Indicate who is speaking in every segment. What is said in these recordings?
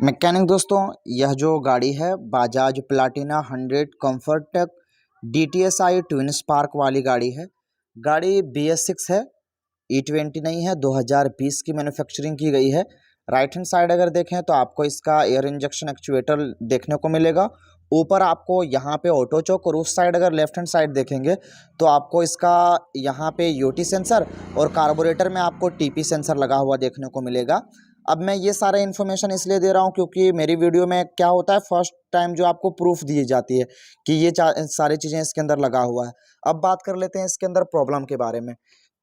Speaker 1: Mechanic दोस्तों, यह जो गाड़ी है Bajaj Platina 100 कम्फर्टेक DTSI twin spark वाली गाड़ी है। गाड़ी BS6 है, E20 नहीं है, 2020 की मैन्युफैक्चरिंग की गई है। राइट हैंड साइड अगर देखें तो आपको इसका एयर इंजेक्शन एक्चुएटर देखने को मिलेगा। ऊपर आपको यहाँ पे ऑटो चौक, और उस साइड अगर लेफ्ट हैंड साइड देखेंगे तो आपको इसका यहाँ पे UT सेंसर और कार्बोरेटर में आपको TP सेंसर लगा हुआ देखने को मिलेगा। अब मैं ये सारा इन्फॉर्मेशन इसलिए दे रहा हूँ क्योंकि मेरी वीडियो में क्या होता है, फर्स्ट टाइम जो आपको प्रूफ दी जाती है कि ये सारी चीज़ें इसके अंदर लगा हुआ है। अब बात कर लेते हैं इसके अंदर प्रॉब्लम के बारे में।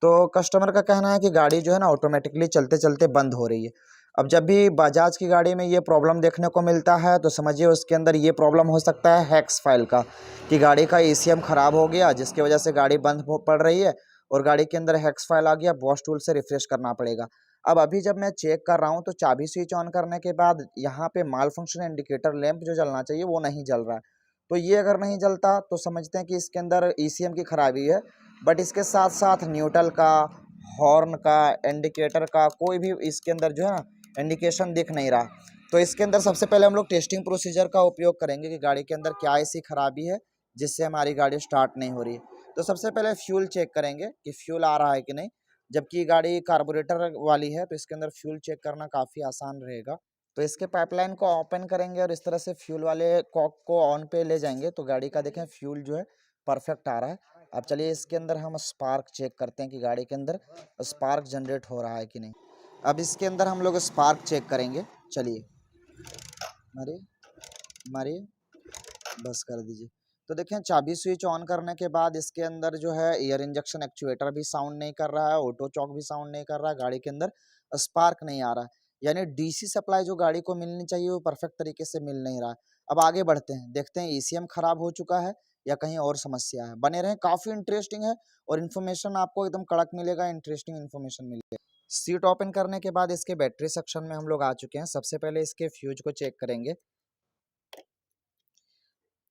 Speaker 1: तो कस्टमर का कहना है कि गाड़ी जो है ना ऑटोमेटिकली चलते चलते बंद हो रही है। अब जब भी बजाज की गाड़ी में ये प्रॉब्लम देखने को मिलता है तो समझिए उसके अंदर ये प्रॉब्लम हो सकता है हेक्स फाइल का, कि गाड़ी का ECM ख़राब हो गया जिसकी वजह से गाड़ी बंद पड़ रही है और गाड़ी के अंदर हेक्स फाइल आ गया। बॉस टूल से रिफ्रेश करना पड़ेगा। अब अभी जब मैं चेक कर रहा हूँ तो चाबी स्विच ऑन करने के बाद यहाँ पे माल फंक्शन इंडिकेटर लैंप जो जलना चाहिए वो नहीं जल रहा है। तो ये अगर नहीं जलता तो समझते हैं कि इसके अंदर ECM की खराबी है। बट इसके साथ साथ न्यूट्रल का, हॉर्न का, इंडिकेटर का कोई भी इसके अंदर जो है ना इंडिकेशन दिख नहीं रहा। तो इसके अंदर सबसे पहले हम लोग टेस्टिंग प्रोसीजर का उपयोग करेंगे कि गाड़ी के अंदर क्या ऐसी खराबी है जिससे हमारी गाड़ी स्टार्ट नहीं हो रही है। तो सबसे पहले फ्यूल चेक करेंगे कि फ्यूल आ रहा है कि नहीं। जबकि गाड़ी कार्बोरेटर वाली है तो इसके अंदर फ्यूल चेक करना काफ़ी आसान रहेगा। तो इसके पाइपलाइन को ओपन करेंगे और इस तरह से फ्यूल वाले कॉक को ऑन पे ले जाएंगे तो गाड़ी का देखें फ्यूल जो है परफेक्ट आ रहा है। अब चलिए इसके अंदर हम स्पार्क चेक करते हैं कि गाड़ी के अंदर स्पार्क जनरेट हो रहा है कि नहीं। अब इसके अंदर हम लोग स्पार्क चेक करेंगे। चलिए मारिए मारिए, बस कर दीजिए। तो देखें चाबी स्विच ऑन करने के बाद इसके अंदर जो है एयर इंजेक्शन एक्चुएटर भी साउंड नहीं कर रहा है, ऑटो चॉक भी साउंड नहीं कर रहा है, गाड़ी के अंदर स्पार्क नहीं आ रहा है। यानी DC सप्लाई जो गाड़ी को मिलनी चाहिए वो परफेक्ट तरीके से मिल नहीं रहा है। अब आगे बढ़ते हैं, देखते हैं ECM खराब हो चुका है या कहीं और समस्या है। बने रहें, काफ़ी इंटरेस्टिंग है और इन्फॉर्मेशन आपको एकदम कड़क मिलेगा, इंटरेस्टिंग इन्फॉर्मेशन मिलेगा। सीट ओपन करने के बाद इसके बैटरी सेक्शन में हम लोग आ चुके हैं। सबसे पहले इसके फ्यूज को चेक करेंगे।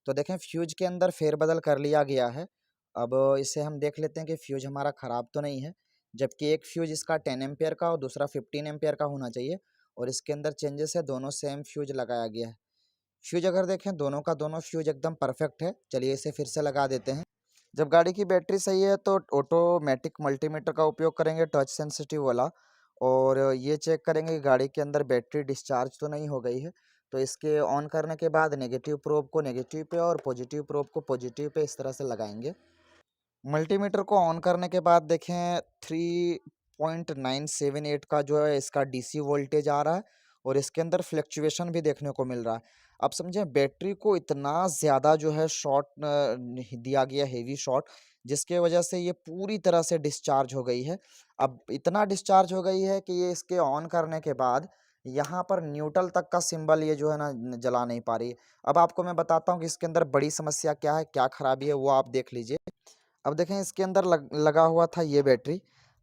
Speaker 1: तो देखें फ्यूज के अंदर फेरबदल कर लिया गया है। अब इसे हम देख लेते हैं कि फ्यूज हमारा ख़राब तो नहीं है, जबकि एक फ्यूज इसका 10 एम्पियर का और दूसरा 15 एम्पियर का होना चाहिए और इसके अंदर चेंजेस है, दोनों सेम फ्यूज लगाया गया है। फ्यूज अगर देखें दोनों का दोनों फ्यूज एकदम परफेक्ट है। चलिए इसे फिर से लगा देते हैं। जब गाड़ी की बैटरी सही है तो ऑटोमेटिक मल्टीमीटर का उपयोग करेंगे, टच सेंसिटिव वाला, और ये चेक करेंगे कि गाड़ी के अंदर बैटरी डिस्चार्ज तो नहीं हो गई है। तो इसके ऑन करने के बाद नेगेटिव प्रोब को नेगेटिव पे और पॉजिटिव प्रोब को पॉजिटिव पे इस तरह से लगाएंगे। मल्टीमीटर को ऑन करने के बाद देखें 3.978 का जो है इसका DC वोल्टेज आ रहा है और इसके अंदर फ्लक्चुएशन भी देखने को मिल रहा है। अब समझें बैटरी को इतना ज़्यादा जो है शॉर्ट दिया गया, हेवी शॉर्ट, जिसके वजह से ये पूरी तरह से डिस्चार्ज हो गई है। अब इतना डिस्चार्ज हो गई है कि ये इसके ऑन करने के बाद यहाँ पर न्यूट्रल तक का सिंबल ये जो है ना जला नहीं पा रही है। अब आपको मैं बताता हूँ कि इसके अंदर बड़ी समस्या क्या है, क्या खराबी है, वो आप देख लीजिए। अब देखें इसके अंदर लगा हुआ था ये बैटरी,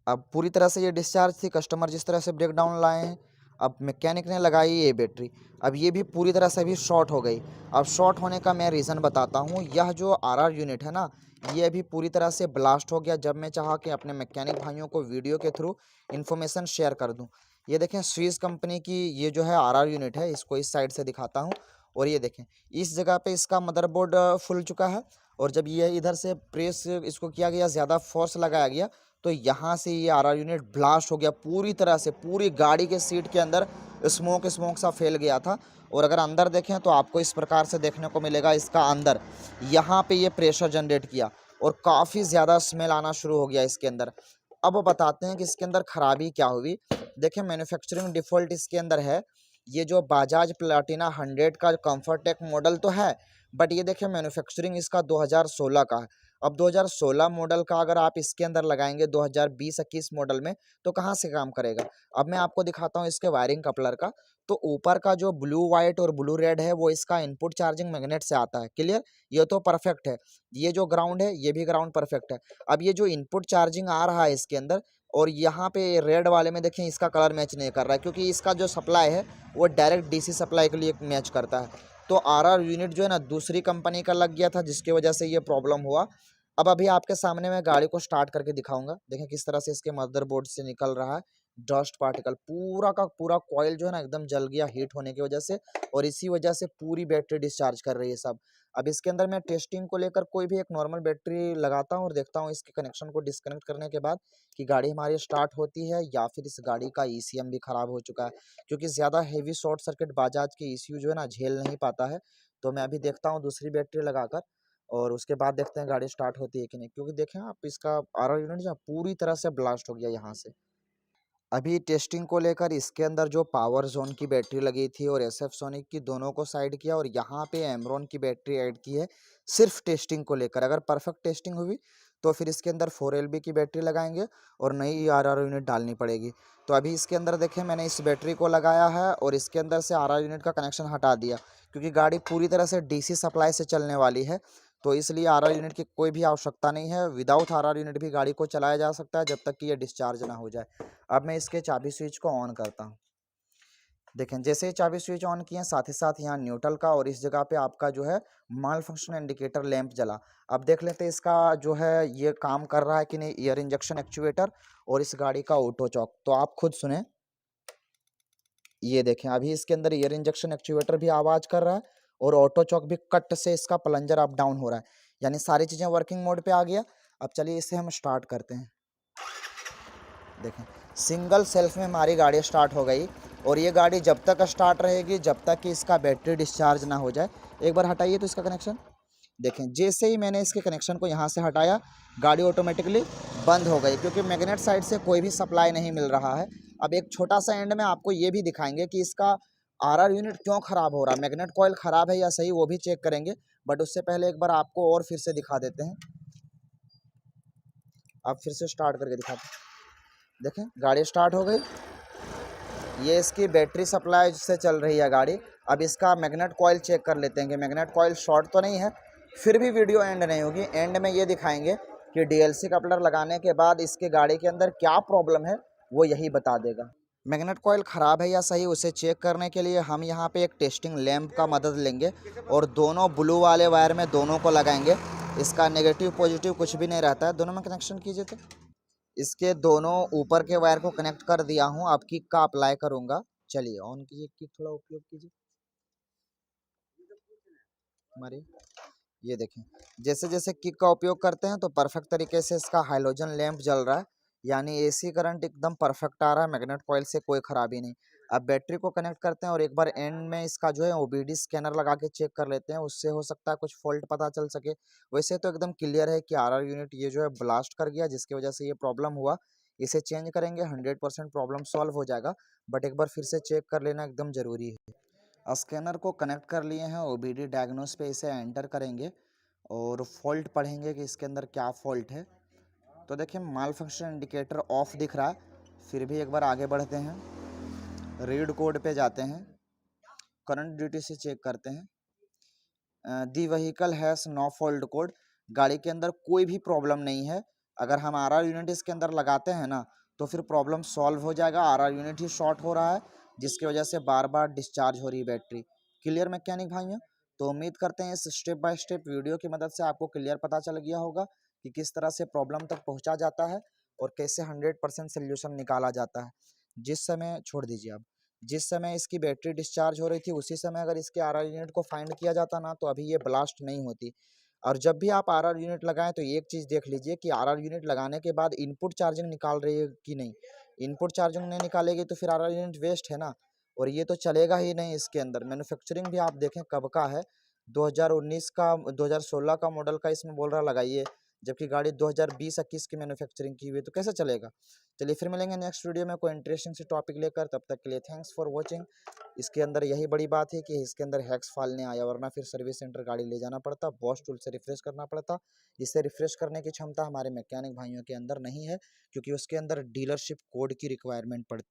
Speaker 1: अब पूरी तरह से ये डिस्चार्ज थी। कस्टमर जिस तरह से ब्रेकडाउन लाए हैं, अब मैकेनिक ने लगाई ये बैटरी, अब ये भी पूरी तरह से भी शॉर्ट हो गई। अब शॉर्ट होने का मैं रीज़न बताता हूँ। यह जो RR यूनिट है ना, ये अभी पूरी तरह से ब्लास्ट हो गया। जब मैं चाहा कि अपने मैकेनिक भाइयों को वीडियो के थ्रू इन्फॉर्मेशन शेयर कर दूँ। ये देखें स्विस कंपनी की ये जो है RR यूनिट है, इसको इस साइड से दिखाता हूँ। और ये देखें इस जगह पे इसका मदरबोर्ड फुल चुका है और जब ये इधर से प्रेस इसको किया गया, ज़्यादा फोर्स लगाया गया, तो यहाँ से ये RR यूनिट ब्लास्ट हो गया पूरी तरह से। पूरी गाड़ी के सीट के अंदर स्मोक स्मोक सा फैल गया था। और अगर अंदर देखें तो आपको इस प्रकार से देखने को मिलेगा, इसका अंदर यहाँ पे ये प्रेशर जनरेट किया और काफ़ी ज़्यादा स्मेल आना शुरू हो गया इसके अंदर। अब बताते हैं कि इसके अंदर खराबी क्या हुई। देखें मैन्युफैक्चरिंग डिफ़ॉल्ट इसके अंदर है। ये जो बजाज प्लाटिना 100 का कम्फर्टेक मॉडल तो है, बट ये देखिए मैन्युफैक्चरिंग इसका 2016 का है। अब 2016 मॉडल का अगर आप इसके अंदर लगाएंगे 2020-21 मॉडल में तो कहाँ से काम करेगा। अब मैं आपको दिखाता हूँ इसके वायरिंग कपलर का। तो ऊपर का जो ब्लू वाइट और ब्लू रेड है वो इसका इनपुट चार्जिंग मैग्नेट से आता है, क्लियर, ये तो परफेक्ट है। ये जो ग्राउंड है ये भी ग्राउंड परफेक्ट है। अब ये जो इनपुट चार्जिंग आ रहा है इसके अंदर और यहाँ पे रेड वाले में देखें इसका कलर मैच नहीं कर रहा है, क्योंकि इसका जो सप्लाई है वो डायरेक्ट DC सप्लाई के लिए मैच करता है। तो RR यूनिट जो है ना दूसरी कंपनी का लग गया था जिसकी वजह से ये प्रॉब्लम हुआ। अब अभी आपके सामने मैं गाड़ी को स्टार्ट करके दिखाऊंगा। देखें किस तरह से इसके मदरबोर्ड से निकल रहा है डस्ट पार्टिकल पूरा का पूरा कॉइल जो है ना एकदम जल गया हीट होने की वजह से, और इसी वजह से पूरी बैटरी डिस्चार्ज कर रही है सब। अब इसके अंदर मैं टेस्टिंग को लेकर कोई भी एक नॉर्मल बैटरी लगाता हूँ और देखता हूँ इसके कनेक्शन को डिस्कनेक्ट करने के बाद कि गाड़ी हमारी स्टार्ट होती है या फिर इस गाड़ी का ईसीएम भी खराब हो चुका है, क्योंकि ज़्यादा हेवी शॉर्ट सर्किट बजाज के ईसीयू जो है ना झेल नहीं पाता है। तो मैं अभी देखता हूँ दूसरी बैटरी लगाकर, और उसके बाद देखते हैं गाड़ी स्टार्ट होती है कि नहीं, क्योंकि देखें आप इसका आरआर यूनिट जो पूरी तरह से ब्लास्ट हो गया यहाँ से। अभी टेस्टिंग को लेकर इसके अंदर जो पावर जोन की बैटरी लगी थी और एसएफ सोनिक की दोनों को साइड किया, और यहाँ पे एमरॉन की बैटरी ऐड की है सिर्फ टेस्टिंग को लेकर। अगर परफेक्ट टेस्टिंग हुई तो फिर इसके अंदर 4LB की बैटरी लगाएंगे और नई आरआर यूनिट डालनी पड़ेगी। तो अभी इसके अंदर देखें मैंने इस बैटरी को लगाया है और इसके अंदर से आरआर यूनिट का कनेक्शन हटा दिया, क्योंकि गाड़ी पूरी तरह से डीसी सप्लाई से चलने वाली है। तो इसलिए आरआर यूनिट की कोई भी आवश्यकता नहीं है। विदाउट आरआर यूनिट भी गाड़ी को चलाया जा सकता है जब तक कि ये डिस्चार्ज ना हो जाए। अब मैं इसके चाबी स्विच को ऑन करता हूँ। देखें जैसे ही चाबी स्विच ऑन किए साथ ही साथ यहाँ न्यूट्रल का और इस जगह पे आपका जो है माल फंक्शन इंडिकेटर लैंप जला। अब देख लेते हैं इसका जो है ये काम कर रहा है कि नहीं, ईयर इंजेक्शन एक्चुएटर और इस गाड़ी का ऑटो चॉक। तो आप खुद सुने, ये देखें अभी इसके अंदर ईयर इंजेक्शन एक्चुएटर भी आवाज़ कर रहा है और ऑटो चॉक भी कट से इसका प्लंजर अप डाउन हो रहा है, यानी सारी चीज़ें वर्किंग मोड पे आ गया। अब चलिए इसे हम स्टार्ट करते हैं। देखें सिंगल सेल्फ में हमारी गाड़ी स्टार्ट हो गई, और ये गाड़ी जब तक स्टार्ट रहेगी जब तक कि इसका बैटरी डिस्चार्ज ना हो जाए। एक बार हटाइए तो इसका कनेक्शन देखें, जैसे ही मैंने इसके कनेक्शन को यहाँ से हटाया गाड़ी ऑटोमेटिकली बंद हो गई, क्योंकि मैग्नेट साइड से कोई भी सप्लाई नहीं मिल रहा है। अब एक छोटा सा एंड में आपको ये भी दिखाएंगे कि इसका आरआर यूनिट क्यों ख़राब हो रहा है, मैग्नेट कॉइल ख़राब है या सही, वो भी चेक करेंगे। बट उससे पहले एक बार आपको और फिर से दिखा देते हैं। आप फिर से स्टार्ट करके दिखाते हैं। देखें गाड़ी स्टार्ट हो गई, ये इसकी बैटरी सप्लाई से चल रही है गाड़ी। अब इसका मैग्नेट कॉइल चेक कर लेते हैं कि मैग्नेट कॉइल शॉर्ट तो नहीं है। फिर भी वीडियो एंड नहीं होगी, एंड में ये दिखाएंगे कि डीएलसी कपलर लगाने के बाद इसके गाड़ी के अंदर क्या प्रॉब्लम है, वो यही बता देगा। मैग्नेट कॉइल ख़राब है या सही उसे चेक करने के लिए हम यहाँ पे एक टेस्टिंग लैंप का मदद लेंगे और दोनों ब्लू वाले वायर में दोनों को लगाएंगे। इसका नेगेटिव पॉजिटिव कुछ भी नहीं रहता है। दोनों में कनेक्शन कीजिए तो इसके दोनों ऊपर के वायर को कनेक्ट कर दिया हूँ। अब किक का अप्लाई करूँगा। चलिए ऑन कीजिए, किक थोड़ा उपयोग कीजिए हमारी। ये देखें जैसे जैसे किक का उपयोग करते हैं तो परफेक्ट तरीके से इसका हाइलोजन लैंप जल रहा है, यानी एसी करंट एकदम परफेक्ट आ रहा है, मैग्नेट कॉइल से कोई खराबी नहीं। अब बैटरी को कनेक्ट करते हैं और एक बार एंड में इसका जो है ओबीडी स्कैनर लगा के चेक कर लेते हैं, उससे हो सकता है कुछ फॉल्ट पता चल सके। वैसे तो एकदम क्लियर है कि आरआर यूनिट ये जो है ब्लास्ट कर गया, जिसकी वजह से ये प्रॉब्लम हुआ। इसे चेंज करेंगे 100% प्रॉब्लम सॉल्व हो जाएगा, बट एक बार फिर से चेक कर लेना एकदम ज़रूरी है। स्कैनर को कनेक्ट कर लिए हैं, ओबीडी डायग्नोस पे इसे एंटर करेंगे और फॉल्ट पढ़ेंगे कि इसके अंदर क्या फॉल्ट है। तो देखिए माल फंक्शन इंडिकेटर ऑफ दिख रहा है, फिर भी एक बार आगे बढ़ते हैं, रीड कोड पे जाते हैं, करंट ड्यूटी से चेक करते हैं। The vehicle has no fault code, गाड़ी के अंदर कोई भी प्रॉब्लम नहीं है। अगर हम आरआर यूनिट इसके अंदर लगाते हैं ना तो फिर प्रॉब्लम सॉल्व हो जाएगा। आरआर यूनिट ही शॉर्ट हो रहा है जिसकी वजह से बार बार डिस्चार्ज हो रही है बैटरी। क्लियर मैकेनिक भाइयों? तो उम्मीद करते हैं इस स्टेप बाय स्टेप वीडियो की मदद से आपको क्लियर पता चल गया होगा कि किस तरह से प्रॉब्लम तक पहुंचा जाता है और कैसे 100% सोल्यूशन निकाला जाता है। जिस समय छोड़ दीजिए आप, जिस समय इसकी बैटरी डिस्चार्ज हो रही थी उसी समय अगर इसके आरआर यूनिट को फाइंड किया जाता ना तो अभी ये ब्लास्ट नहीं होती। और जब भी आप आरआर यूनिट लगाएं तो एक चीज़ देख लीजिए कि आरआर यूनिट लगाने के बाद इनपुट चार्जिंग निकाल रही है कि नहीं। इनपुट चार्जिंग नहीं निकालेगी तो फिर आरआर यूनिट वेस्ट है ना, और ये तो चलेगा ही नहीं। इसके अंदर मैन्युफैक्चरिंग भी आप देखें कब का है, 2019 का 2016 का मॉडल का इसमें बोल रहा लगाइए, जबकि गाड़ी 2020-21 की मैन्युफैक्चरिंग की हुई है, तो कैसे चलेगा। चलिए फिर मिलेंगे नेक्स्ट वीडियो में कोई इंटरेस्टिंग से टॉपिक लेकर, तब तक के लिए थैंक्स फॉर वॉचिंग। इसके अंदर यही बड़ी बात है कि इसके अंदर हैक्स फाइल नहीं आया, वरना फिर सर्विस सेंटर गाड़ी ले जाना पड़ता, बॉस टूल से रिफ्रेश करना पड़ता। इसे रिफ्रेश करने की क्षमता हमारे मैकेनिक भाइयों के अंदर नहीं है, क्योंकि उसके अंदर डीलरशिप कोड की रिक्वायरमेंट पड़ती है।